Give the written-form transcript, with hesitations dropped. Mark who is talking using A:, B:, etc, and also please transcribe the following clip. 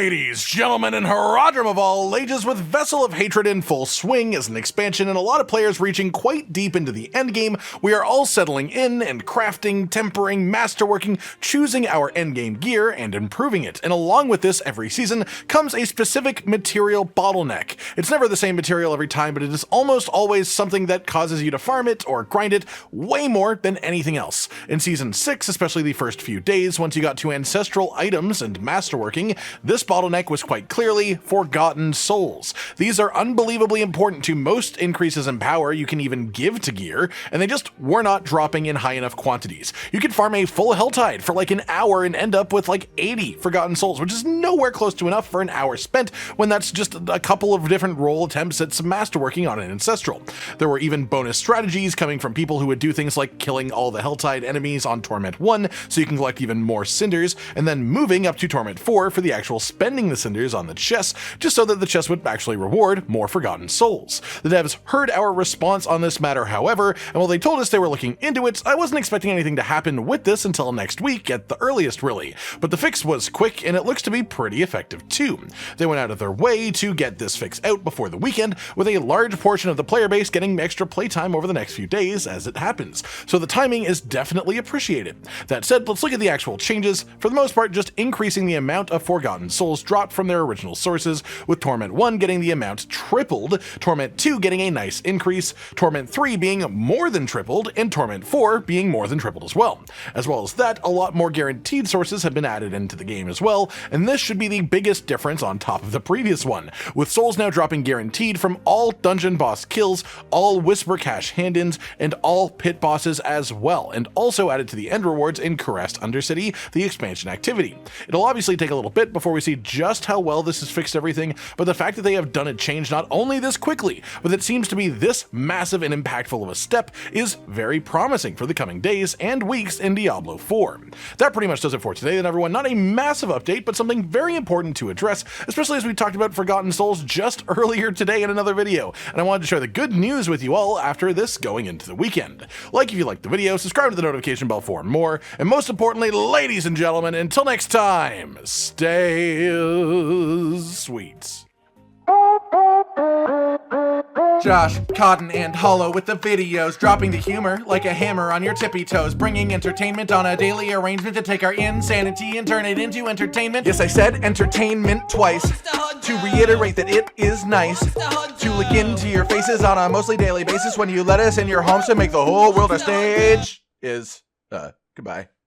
A: Ladies, gentlemen, and haradrim of all ages, with Vessel of Hatred in full swing as an expansion and a lot of players reaching quite deep into the endgame, we are all settling in and crafting, tempering, masterworking, choosing our endgame gear, and improving it. And along with this, every season comes a specific material bottleneck. It's never the same material every time, but it is almost always something that causes you to farm it or grind it way more than anything else. In Season 6, especially the first few days, once you got to ancestral items and masterworking, this bottleneck was quite clearly Forgotten Souls. These are unbelievably important to most increases in power you can even give to gear, and they just were not dropping in high enough quantities. You could farm a full Helltide for like an hour and end up with like 80 Forgotten Souls, which is nowhere close to enough for an hour spent when that's just a couple of different roll attempts at some masterworking on an ancestral. There were even bonus strategies coming from people who would do things like killing all the Helltide enemies on Torment 1 so you can collect even more cinders, and then moving up to Torment 4 for the actual spending the cinders on the chest, just so that the chest would actually reward more Forgotten Souls. The devs heard our response on this matter, however, and while they told us they were looking into it, I wasn't expecting anything to happen with this until next week at the earliest, really. But the fix was quick, and it looks to be pretty effective too. They went out of their way to get this fix out before the weekend, with a large portion of the player base getting extra playtime over the next few days as it happens, so the timing is definitely appreciated. That said, let's look at the actual changes. For the most part, just increasing the amount of Forgotten Souls dropped from their original sources, with Torment 1 getting the amount tripled, Torment 2 getting a nice increase, Torment 3 being more than tripled, and Torment 4 being more than tripled as well. As well as that, a lot more guaranteed sources have been added into the game as well, and this should be the biggest difference on top of the previous one, with souls now dropping guaranteed from all dungeon boss kills, all Whisper Cache hand-ins, and all pit bosses as well, and also added to the end rewards in Kurask Undercity, the expansion activity. It'll obviously take a little bit before we see just how well this has fixed everything, but the fact that they have done a change not only this quickly, but it seems to be this massive and impactful of a step is very promising for the coming days and weeks in Diablo 4. That pretty much does it for today then, everyone. Not a massive update, but something very important to address, especially as we talked about Forgotten Souls just earlier today in another video, and I wanted to share the good news with you all after this going into the weekend. Like if you liked the video, subscribe to the notification bell for more, and most importantly, ladies and gentlemen, until next time, stay sweet.
B: Josh, Cotton, and Hollow with the videos, dropping the humor like a hammer on your tippy toes, bringing entertainment on a daily arrangement to take our insanity and turn it into entertainment. Yes, I said entertainment twice, to reiterate that it is nice to look into your faces on a mostly daily basis when you let us in your homes to make the whole world a stage. Goodbye.